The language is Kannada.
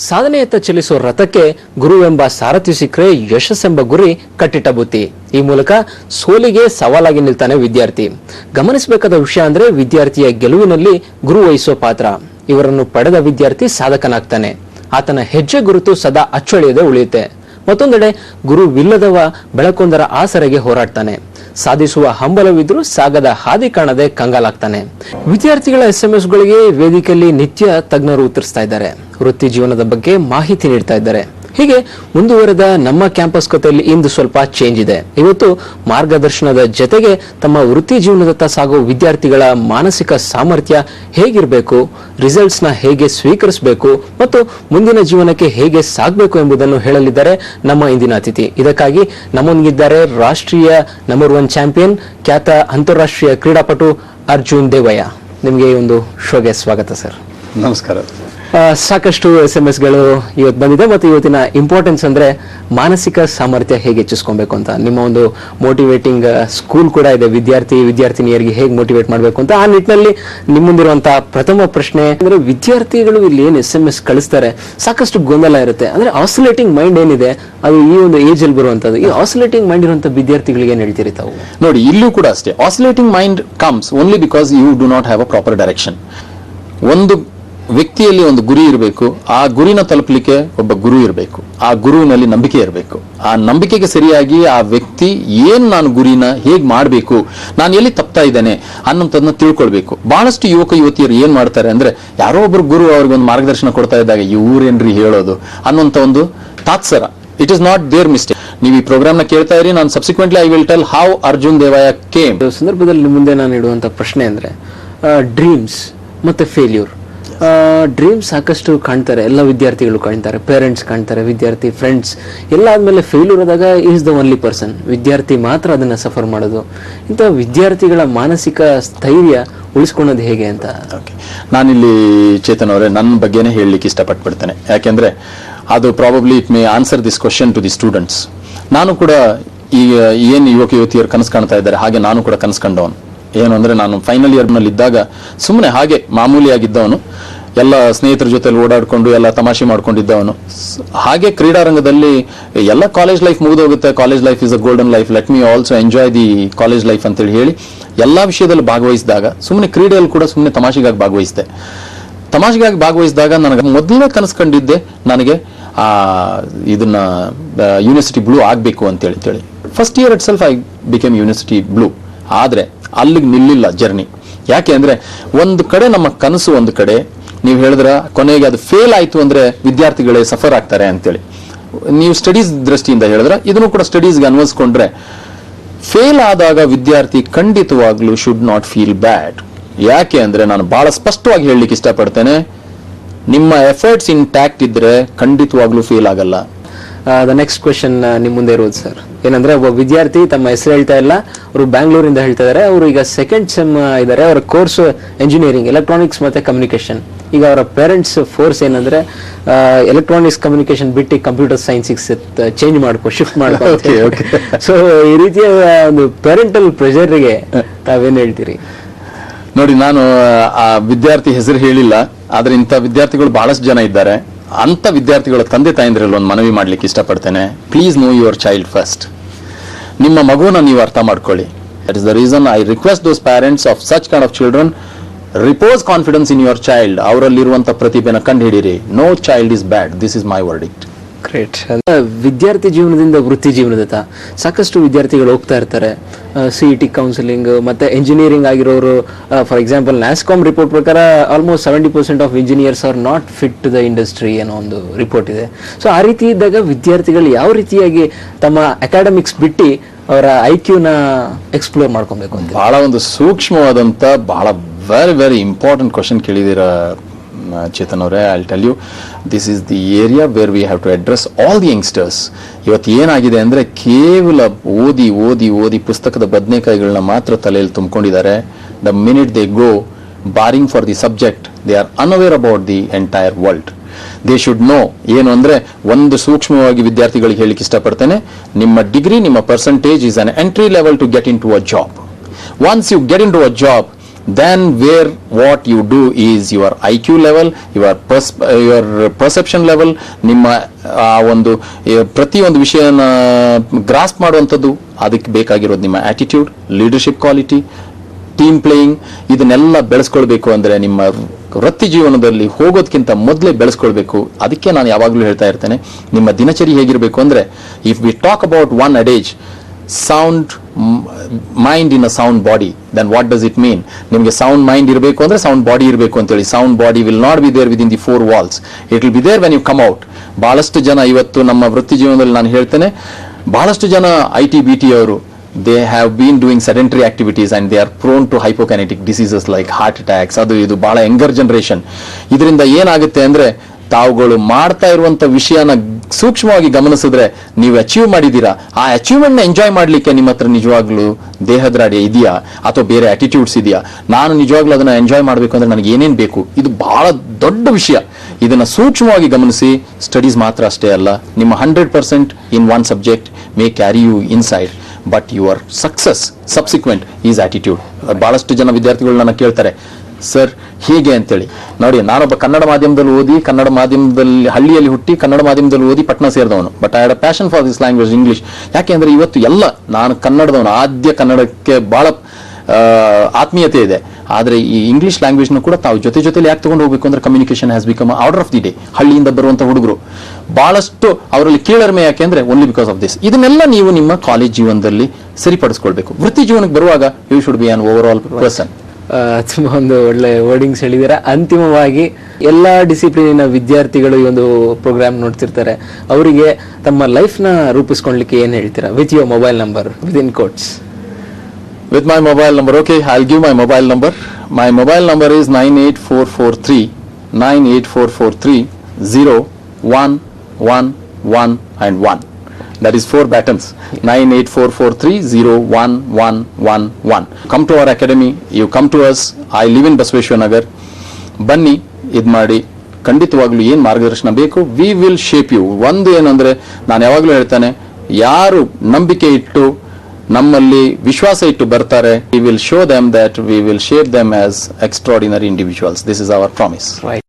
ಸಾಧನೆಯತ್ತ ಚಲಿಸುವ ರಥಕ್ಕೆ ಗುರುವೆಂಬ ಸಾರಥಿ ಸಿಕ್ಕರೆ ಯಶಸ್ಸೆಂಬ ಗುರಿ ಕಟ್ಟಿಟ್ಟ ಬುತ್ತಿ. ಈ ಮೂಲಕ ಸೋಲಿಗೆ ಸವಾಲಾಗಿ ನಿಲ್ತಾನೆ ವಿದ್ಯಾರ್ಥಿ. ಗಮನಿಸಬೇಕಾದ ವಿಷಯ ಅಂದ್ರೆ ವಿದ್ಯಾರ್ಥಿಯ ಗೆಲುವಿನಲ್ಲಿ ಗುರು ವಹಿಸುವ ಪಾತ್ರ. ಇವರನ್ನು ಪಡೆದ ವಿದ್ಯಾರ್ಥಿ ಸಾಧಕನಾಗ್ತಾನೆ. ಆತನ ಹೆಜ್ಜೆ ಗುರುತು ಸದಾ ಅಚ್ಚಳಿಯದೆ ಉಳಿಯುತ್ತೆ. ಮತ್ತೊಂದೆಡೆ ಗುರುವಿಲ್ಲದವ ಬೆಳಕೊಂದರ ಆಸರೆಗೆ ಹೋರಾಡ್ತಾನೆ. ಸಾಧಿಸುವ ಹಂಬಲವಿದ್ರೂ ಸಾಗದ ಹಾದಿ ಕಾಣದೆ ಕಂಗಾಲಾಗ್ತಾನೆ. ವಿದ್ಯಾರ್ಥಿಗಳ SMS ಗಳಿಗೆ ವೇದಿಕೆಯಲ್ಲಿ ನಿತ್ಯ ತಜ್ಞರು ಉತ್ತರಿಸ್ತಾ ಇದ್ದಾರೆ. ವೃತ್ತಿ ಜೀವನದ ಬಗ್ಗೆ ಮಾಹಿತಿ ನೀಡ್ತಾ ಇದ್ದಾರೆ. ಹೀಗೆ ಮುಂದುವರೆದ ನಮ್ಮ ಕ್ಯಾಂಪಸ್ ಕಥೆಯಲ್ಲಿ ಇಂದು ಸ್ವಲ್ಪ ಚೇಂಜ್ ಇದೆ. ಇವತ್ತು ಮಾರ್ಗದರ್ಶನದ ಜೊತೆಗೆ ತಮ್ಮ ವೃತ್ತಿ ಜೀವನದತ್ತ ಸಾಗುವ ವಿದ್ಯಾರ್ಥಿಗಳ ಮಾನಸಿಕ ಸಾಮರ್ಥ್ಯ ಹೇಗಿರಬೇಕು, ರಿಸಲ್ಟ್ಸ್ ನ ಹೇಗೆ ಸ್ವೀಕರಿಸಬೇಕು ಮತ್ತು ಮುಂದಿನ ಜೀವನಕ್ಕೆ ಹೇಗೆ ಸಾಗಬೇಕು ಎಂಬುದನ್ನು ಹೇಳಲಿದ್ದಾರೆ ನಮ್ಮ ಇಂದಿನ ಅತಿಥಿ. ಇದಕ್ಕಾಗಿ ನಮ್ಮೊಂದಿಗಿದ್ದಾರೆ ರಾಷ್ಟ್ರೀಯ ನಂಬರ್ 1 ಚಾಂಪಿಯನ್, ಖ್ಯಾತ ಅಂತಾರಾಷ್ಟ್ರೀಯ ಕ್ರೀಡಾಪಟು ಅರ್ಜುನ್ ದೇವಯ್ಯ. ನಿಮಗೆ ಈ ಒಂದು ಶೋಗೆ ಸ್ವಾಗತ ಸರ್. ನಮಸ್ಕಾರ. ಸಾಕಷ್ಟು SMS ಗಳು ಇವತ್ತು ಬಂದಿದೆ ಮತ್ತು ಇವತ್ತಿನ ಇಂಪಾರ್ಟೆನ್ಸ್ ಅಂದ್ರೆ ಮಾನಸಿಕ ಸಾಮರ್ಥ್ಯ ಹೇಗೆ ಹೆಚ್ಚಿಸ್ಕೊಬೇಕು ಅಂತ. ನಿಮ್ಮ ಒಂದು ಮೋಟಿವೇಟಿಂಗ್ ಸ್ಕೂಲ್ ಕೂಡ ಇದೆ, ವಿದ್ಯಾರ್ಥಿನಿಯರಿಗೆ ಹೇಗೆ ಮೋಟಿವೇಟ್ ಮಾಡಬೇಕು ಅಂತ. ಆ ನಿಟ್ಟಿನಲ್ಲಿ ನಿಮ್ಮಂದಿರುವಂತಹ ಪ್ರಥಮ ಪ್ರಶ್ನೆ ಅಂದ್ರೆ, ವಿದ್ಯಾರ್ಥಿಗಳು ಇಲ್ಲಿ ಏನು SMS ಕಳಿಸ್ತಾರೆ ಸಾಕಷ್ಟು ಗೊಂದಲ ಇರುತ್ತೆ. ಅಂದ್ರೆ ಆಸಿಲೇಟಿಂಗ್ ಮೈಂಡ್ ಏನಿದೆ ಅದು ಈ ಒಂದು ಏಜ್ ಅಲ್ಲಿ ಬರುವಂತದ್ದು. ಈ ಆಸಿಲೇಟಿಂಗ್ ಮೈಂಡ್ ಇರುವಂತ ವಿದ್ಯಾರ್ಥಿಗಳಿಗೆ ಏನ್ ಹೇಳ್ತೀರಿ ತಾವು? ನೋಡಿ, ಇಲ್ಲೂ ಕೂಡ ಅಷ್ಟೇ. Oscillating mind comes only because you do not have a proper direction. ಒಂದು ವ್ಯಕ್ತಿಯಲ್ಲಿ ಒಂದು ಗುರಿ ಇರಬೇಕು. ಆ ಗುರಿನ ತಲುಪಲಿಕ್ಕೆ ಒಬ್ಬ ಗುರು ಇರಬೇಕು. ಆ ಗುರುವಿನಲ್ಲಿ ನಂಬಿಕೆ ಇರಬೇಕು. ಆ ನಂಬಿಕೆಗೆ ಸರಿಯಾಗಿ ಆ ವ್ಯಕ್ತಿ ನಾನು ಗುರಿನ ಹೇಗ್ ಮಾಡಬೇಕು, ನಾನು ಎಲ್ಲಿ ತಪ್ತಾ ಇದ್ದೇನೆ ಅನ್ನೋದನ್ನ ತಿಳ್ಕೊಳ್ಬೇಕು. ಬಹಳಷ್ಟು ಯುವತಿಯರು ಏನ್ ಮಾಡ್ತಾರೆ ಅಂದ್ರೆ, ಯಾರೋ ಒಬ್ರು ಗುರು ಅವ್ರಿಗೊಂದು ಮಾರ್ಗದರ್ಶನ ಕೊಡ್ತಾ ಇದ್ದಾಗ ಇವ್ರೇನ್ರಿ ಹೇಳೋದು ಅನ್ನೋಂತ ಒಂದು ತಾತ್ಸರ. It is not their mistake. ನೀವು ಈ ಪ್ರೋಗ್ರಾಮ್ ನ ಕೇಳ್ತಾ ಇರಿ. ನಾನು subsequently I will tell how Arjun Devaiah came. ಸಂದರ್ಭದಲ್ಲಿ ಮುಂದೆ ನಾನು ಇಡುವಂತ ಪ್ರಶ್ನೆ ಅಂದ್ರೆ, ಡ್ರೀಮ್ಸ್ ಮತ್ತೆ ಫೇಲ್ಯೂರ್. ಡ್ರೀಮ್ಸ್ ಸಾಕಷ್ಟು ಕಾಣ್ತಾರೆ, ಎಲ್ಲ ವಿದ್ಯಾರ್ಥಿಗಳು ಕಾಣ್ತಾರೆ, ಪೇರೆಂಟ್ಸ್ ಕಾಣ್ತಾರೆ, ವಿದ್ಯಾರ್ಥಿ ಫ್ರೆಂಡ್ಸ್ ಎಲ್ಲ ಆದ್ಮೇಲೆ ಫೇಲ್ಯೂರ್ ಆದಾಗ ಈಸ್ ದ ಓನ್ಲಿ ಪರ್ಸನ್, ವಿದ್ಯಾರ್ಥಿ ಮಾತ್ರ ಅದನ್ನ ಸಫರ್ ಮಾಡೋದು. ಇಂಥ ವಿದ್ಯಾರ್ಥಿಗಳ ಮಾನಸಿಕ ಸ್ಥೈರ್ಯ ಉಳಿಸ್ಕೊಳ್ಳೋದು ಹೇಗೆ ಅಂತ. ನಾನಿಲ್ಲಿ ಚೇತನ್ ಅವರೇ ನನ್ನ ಬಗ್ಗೆನೇ ಹೇಳಲಿಕ್ಕೆ ಇಷ್ಟಪಟ್ಬಿಡ್ತೇನೆ. ಯಾಕೆಂದ್ರೆ ಅದು probably it may answer this question to the students. ನಾನು ಕೂಡ ಈಗ ಏನು ಯುವತಿಯರು ಕನಸು ಕಾಣ್ತಾ ಇದ್ದಾರೆ ಹಾಗೆ ನಾನು ಕೂಡ ಕನಸು ಕಂಡವನು. ಏನು ಅಂದ್ರೆ, ನಾನು ಫೈನಲ್ ಇಯರ್ ನಲ್ಲಿ ಇದ್ದಾಗ ಸುಮ್ಮನೆ ಹಾಗೆ ಮಾಮೂಲಿಯಾಗಿದ್ದವನು, ಎಲ್ಲ ಸ್ನೇಹಿತರ ಜೊತೆ ಓಡಾಡ್ಕೊಂಡು ಎಲ್ಲ ತಮಾಷೆ ಮಾಡ್ಕೊಂಡಿದ್ದವನು. ಹಾಗೆ ಕ್ರೀಡಾರಂಗದಲ್ಲಿ ಎಲ್ಲ ಕಾಲೇಜ್ ಲೈಫ್ ಮುಗಿದೋಗುತ್ತೆ, college life is a golden life, let me also enjoy the college life ಅಂತೇಳಿ ಹೇಳಿ ಎಲ್ಲಾ ವಿಷಯದಲ್ಲಿ ಭಾಗವಹಿಸಿದಾಗ, ಸುಮ್ಮನೆ ಕ್ರೀಡೆಯಲ್ಲಿ ಕೂಡ ಸುಮ್ಮನೆ ತಮಾಷೆಗಾಗಿ ಭಾಗವಹಿಸಿದಾಗ ನನಗೆ ಮೊದಲನೇ ಕನಸು ಕಂಡಿದ್ದೆ, ನನಗೆ ಇದನ್ನ ಯೂನಿವರ್ಸಿಟಿ ಬ್ಲೂ ಆಗ್ಬೇಕು ಅಂತೇಳಿ. First year it self I became university blue. ಆದ್ರೆ ಅಲ್ಲಿಗೆ ನಿಲ್ಲಿಲ್ಲ ಜರ್ನಿ. ಯಾಕೆ ಅಂದ್ರೆ, ಒಂದು ಕಡೆ ನಮ್ಮ ಕನಸು, ಒಂದು ಕಡೆ ನೀವು ಹೇಳಿದ್ರ ಕೊನೆಗೆ ಅದು ಫೇಲ್ ಆಯ್ತು ಅಂದ್ರೆ ವಿದ್ಯಾರ್ಥಿಗಳೇ ಸಫರ್ ಆಗ್ತಾರೆ ಅಂತೇಳಿ. ನೀವು ಸ್ಟಡೀಸ್ ದೃಷ್ಟಿಯಿಂದ ಹೇಳಿದ್ರೆ ಇದನ್ನು ಕೂಡ ಸ್ಟಡೀಸ್ಗೆ ಅನ್ವಯಿಸ್ಕೊಂಡ್ರೆ, ಫೇಲ್ ಆದಾಗ ವಿದ್ಯಾರ್ಥಿ ಖಂಡಿತವಾಗ್ಲೂ ಶುಡ್ ನಾಟ್ ಫೀಲ್ ಬ್ಯಾಡ್. ಯಾಕೆ ಅಂದ್ರೆ, ನಾನು ಬಹಳ ಸ್ಪಷ್ಟವಾಗಿ ಹೇಳಲಿಕ್ಕೆ ಇಷ್ಟಪಡ್ತೇನೆ, ನಿಮ್ಮ ಎಫರ್ಟ್ಸ್ ಇಂಟ್ಯಾಕ್ಟ್ ಇದ್ರೆ ಖಂಡಿತವಾಗ್ಲೂ ಫೇಲ್ ಆಗಲ್ಲ. ದ ನೆಕ್ಸ್ಟ್ ಕ್ವೆಶನ್ ನಿಮ್ ಮುಂದೆ ಇರೋದು ಸರ್, ಏನಂದ್ರೆ ಒಬ್ಬ ವಿದ್ಯಾರ್ಥಿ ತಮ್ಮ ಹೆಸರು ಹೇಳ್ತಾ ಇಲ್ಲ, ಅವರು ಬ್ಯಾಂಗ್ಳೂರಿಂದ ಹೇಳ್ತಾ ಇದಾರೆ. ಅವರು ಈಗ ಸೆಕೆಂಡ್ ಸೆಮ್ ಇದಾರೆ. ಅವರ ಕೋರ್ಸ್ ಎಂಜಿನಿಯರಿಂಗ್, ಎಲೆಕ್ಟ್ರಾನಿಕ್ಸ್ ಮತ್ತೆ ಕಮ್ಯುನಿಕೇಶನ್. ಈಗ ಅವರ ಪೇರೆಂಟ್ಸ್ ಫೋರ್ಸ್ ಏನಂದ್ರೆ, ಎಲೆಕ್ಟ್ರಾನಿಕ್ಸ್ ಕಮ್ಯುನಿಕೇಶನ್ ಬಿಟ್ಟು ಕಂಪ್ಯೂಟರ್ ಸೈನ್ಸಿಗೆ ಶಿಫ್ಟ್ ಮಾಡ್ಕೊ. ಸೊ ಈ ರೀತಿಯ ಒಂದು ಪೇರೆಂಟಲ್ ಪ್ರೆಷರ್ಗೆ ತಾವೇನ್ ಹೇಳ್ತೀರಿ? ನೋಡಿ, ನಾನು ಆ ವಿದ್ಯಾರ್ಥಿ ಹೆಸರು ಹೇಳಿಲ್ಲ, ಆದ್ರೆ ಇಂಥ ವಿದ್ಯಾರ್ಥಿಗಳು ಬಹಳಷ್ಟು ಜನ ಇದ್ದಾರೆ. ಅಂತ ವಿದ್ಯಾರ್ಥಿಗಳ ತಂದೆ ತಾಯಂದ್ರಲ್ಲಿ ಒಂದು ಮನವಿ ಮಾಡ್ಲಿಕ್ಕೆ ಇಷ್ಟಪಡ್ತೇನೆ. Please know your child first. ನಿಮ್ಮ ಮಗುವನ್ನ ನೀವು ಅರ್ಥ ಮಾಡ್ಕೊಳ್ಳಿ. That is the reason I request those parents of such kind of children, repose confidence in your child. ಅವರಲ್ಲಿರುವಂತಹ ಪ್ರತಿಭೆನ ಕಂಡು ಹಿಡೀರಿ. No child is bad. This is my verdict. Great. ವಿದ್ಯಾರ್ಥಿ ಜೀವನದಿಂದ ವೃತ್ತಿ ಜೀವನದತ್ತ ಸಾಕಷ್ಟು ವಿದ್ಯಾರ್ಥಿಗಳು ಹೋಗ್ತಾ ಇರ್ತಾರೆ. CET ಕೌನ್ಸಿಲಿಂಗ್ ಮತ್ತೆ ಎಂಜಿನಿಯರಿಂಗ್ ಆಗಿರೋರು, ಫಾರ್ ಎಕ್ಸಾಂಪಲ್ NASSCOM ರಿಪೋರ್ಟ್ ಪ್ರಕಾರ almost 70% of engineers are not fit to the industry ಅನ್ನೋ ಒಂದು ರಿಪೋರ್ಟ್ ಇದೆ. ಸೊ ಆ ರೀತಿ ಇದ್ದಾಗ ವಿದ್ಯಾರ್ಥಿಗಳು ಯಾವ ರೀತಿಯಾಗಿ ತಮ್ಮ ಅಕಾಡೆಮಿಕ್ಸ್ ಬಿಟ್ಟು ಅವರ IQ-ನ ಎಕ್ಸ್ಪ್ಲೋರ್ ಮಾಡ್ಕೊಬೇಕು ಅಂತ? ಬಹಳ ಒಂದು ಸೂಕ್ಷ್ಮವಾದಂತ, ಬಹಳ ವೆರಿ ವೆರಿ ಇಂಪಾರ್ಟೆಂಟ್ ಕ್ವಶನ್ ಕೇಳಿದಿರ ಚೇತನ್ ಅವರೇ. I tell you, this is the area where we have to address all the youngsters. ಇವತ್ತು ಏನಾಗಿದೆ ಅಂದ್ರೆ, ಕೇವಲ ಓದಿ ಓದಿ ಓದಿ ಪುಸ್ತಕದ ಬದನೆಕಾಯಿಗಳನ್ನ ಮಾತ್ರ ತಲೆಯಲ್ಲಿ ತುಂಬಿಕೊಂಡಿದ್ದಾರೆ. The minute they go boring for the subject, they are unaware about the entire world. They should know. ಏನು ಅಂದ್ರೆ, ಒಂದು ಸೂಕ್ಷ್ಮವಾಗಿ ವಿದ್ಯಾರ್ಥಿಗಳಿಗೆ ಹೇಳಿಕ್ಕೆ ಇಷ್ಟಪಡ್ತೇನೆ, ನಿಮ್ಮ ಡಿಗ್ರಿ, ನಿಮ್ಮ percentage is an entry level to get into a job. Once you get into a job, then where what you do is your IQ level, your perception level, ನಿಮ್ಮ ಆ ಒಂದು ಪ್ರತಿಯೊಂದು ವಿಷಯನ ಗ್ರಾಸ್ಪ್ ಮಾಡುವಂಥದ್ದು, ಅದಕ್ಕೆ ಬೇಕಾಗಿರೋದು ನಿಮ್ಮ attitude, leadership quality, team playing, ಇದನ್ನೆಲ್ಲ ಬೆಳೆಸ್ಕೊಳ್ಬೇಕು ಅಂದ್ರೆ ನಿಮ್ಮ ವೃತ್ತಿ ಜೀವನದಲ್ಲಿ ಹೋಗೋದಕ್ಕಿಂತ ಮೊದಲೇ ಬೆಳೆಸ್ಕೊಳ್ಬೇಕು. ಅದಕ್ಕೆ ನಾನು ಯಾವಾಗಲೂ ಹೇಳ್ತಾ ಇರ್ತೇನೆ, ನಿಮ್ಮ ದಿನಚರಿ ಹೇಗಿರಬೇಕು ಅಂದ್ರೆ, if we talk about one adage sound mind in a sound body, then what does it mean? ನಿಮಗೆ ಸೌಂಡ್ ಮೈಂಡ್ ಇರಬೇಕು ಅಂದ್ರೆ ಸೌಂಡ್ ಬಾಡಿ ಇರಬೇಕು ಅಂತೇಳಿ. Sound body will not be there within the 4 walls, it will be there when you come out. ಬಹಳಷ್ಟು ಜನ ಇವತ್ತು ನಮ್ಮ ವೃತ್ತಿ ಜೀವನದಲ್ಲಿ ನಾನು ಹೇಳ್ತೇನೆ, ಬಹಳಷ್ಟು ಜನ IT/BT ಅವರು they have been doing sedentary activities and they are prone to hypokinetic diseases like heart attacks. ಅದು ಇದು ಬಹಳ ಯಂಗರ್ ಜನರೇಷನ್. ಇದರಿಂದ ಏನಾಗುತ್ತೆ ಅಂದ್ರೆ, ತಾವುಗಳು ಮಾಡ್ತಾ ಇರುವಂತ ವಿಷಯನ ಸೂಕ್ಷ್ಮವಾಗಿ ಗಮನಿಸಿದ್ರೆ ನೀವು ಅಚೀವ್ ಮಾಡಿದೀರಾ, ಆ ಅಚೀವ್ಮೆಂಟ್ ನ ಎಂಜಾಯ್ ಮಾಡ್ಲಿಕ್ಕೆ ನಿಮ್ಮ ಹತ್ರ ನಿಜವಾಗ್ಲೂ ದೇಹದ್ರಾಡಿ ಇದೆಯಾ ಅಥವಾ ಬೇರೆ ಆಟಿಟ್ಯೂಡ್ಸ್ ಇದೆಯಾ? ನಾನು ನಿಜವಾಗ್ಲೂ ಅದನ್ನ ಎಂಜಾಯ್ ಮಾಡ್ಬೇಕು ಅಂದ್ರೆ ನನಗೆ ಏನೇನ್ ಬೇಕು? ಇದು ಬಹಳ ದೊಡ್ಡ ವಿಷಯ. ಇದನ್ನ ಸೂಕ್ಷ್ಮವಾಗಿ ಗಮನಿಸಿ. ಸ್ಟಡೀಸ್ ಮಾತ್ರ ಅಷ್ಟೇ ಅಲ್ಲ, ನಿಮ್ಮ 100% in one subject may carry you inside, but your success subsequent is attitude. ಬಹಳಷ್ಟು ಜನ ವಿದ್ಯಾರ್ಥಿಗಳು ನನ್ನ ಕೇಳ್ತಾರೆ, ಸರ್ ಹೇಗೆ ಅಂತೇಳಿ. ನೋಡಿ, ನಾನೊಬ್ಬ ಕನ್ನಡ ಮಾಧ್ಯಮದಲ್ಲಿ ಓದಿ, ಕನ್ನಡ ಮಾಧ್ಯಮದಲ್ಲಿ ಹಳ್ಳಿಯಲ್ಲಿ ಹುಟ್ಟಿ, ಕನ್ನಡ ಮಾಧ್ಯಮದಲ್ಲಿ ಓದಿ ಪಟ್ನಾ ಸೇರಿದವನು. But I had a passion for this language English. ಯಾಕೆಂದ್ರೆ ಇವತ್ತು ಎಲ್ಲ ನಾನು ಕನ್ನಡದವನು, ಆದ್ಯ ಕನ್ನಡಕ್ಕೆ ಬಹಳ ಆತ್ಮೀಯತೆ ಇದೆ. ಆದ್ರೆ ಈ ಇಂಗ್ಲಿಷ್ ಲ್ಯಾಂಗ್ವೇಜ್ ನ ಕೂಡ ತಾವು ಜೊತೆಲಿ ಯಾಕೆ ತಗೊಂಡು ಹೋಗ್ಬೇಕು ಅಂದ್ರೆ, communication has become order of the day. ಹಳ್ಳಿಯಿಂದ ಬರುವಂತ ಹುಡುಗರು ಬಹಳಷ್ಟು ಅವರಲ್ಲಿ ಕೀಳರಿಮೆ. ಯಾಕೆಂದ್ರೆ ಓನ್ಲಿ ಬಿಕಾಸ್ ಆಫ್ ದಿಸ್. ಇದನ್ನೆಲ್ಲ ನೀವು ನಿಮ್ಮ ಕಾಲೇಜ್ ಜೀವನದಲ್ಲಿ ಸರಿಪಡಿಸ್ಕೊಳ್ಬೇಕು. ವೃತ್ತಿ ಜೀವನಕ್ಕೆ ಬರುವಾಗ you should be an overall person. ತುಂಬಾ ಒಂದು ಒಳ್ಳೆ ವರ್ಡಿಂಗ್ಸ್ ಹೇಳಿದ್ದೀರಾ. ಅಂತಿಮವಾಗಿ ಎಲ್ಲಾ ಡಿಸಿಪ್ಲಿನಿನ ವಿದ್ಯಾರ್ಥಿಗಳು ಈ ಒಂದು ಪ್ರೋಗ್ರಾಮ್ ನೋಡ್ತಿರ್ತಾರೆ, ಅವರಿಗೆ ತಮ್ಮ ಲೈಫ್ ನ ರೂಪಿಸ್ಕೊಳ್ಲಿಕ್ಕೆ ಏನ್ ಹೇಳ್ತೀರಾ? With your mobile number, with in quotes. With my mobile number, okay, I'll give my mobile number. My mobile number is 98443 and 1. That is 4 buttons. 98443 Come to our academy. You come to us. I live in Basaveshwar Nagar. ಬನ್ನಿ, ಇದ್ ಮಾಡಿ. ಖಂಡಿತವಾಗ್ಲೂ ಏನ್ ಮಾರ್ಗದರ್ಶನ ಬೇಕು, ವಿ ವಿಲ್ ಶೇಪ್ ಯು. ಒಂದು ಏನಂದ್ರೆ, ನಾನು ಯಾವಾಗ್ಲೂ ಹೇಳ್ತಾನೆ, ಯಾರು ನಂಬಿಕೆ ಇಟ್ಟು ನಮ್ಮಲ್ಲಿ ವಿಶ್ವಾಸ ಇಟ್ಟು ಬರ್ತಾರೆ, we will show them that we will shape them as extraordinary individuals. This is our promise. Right.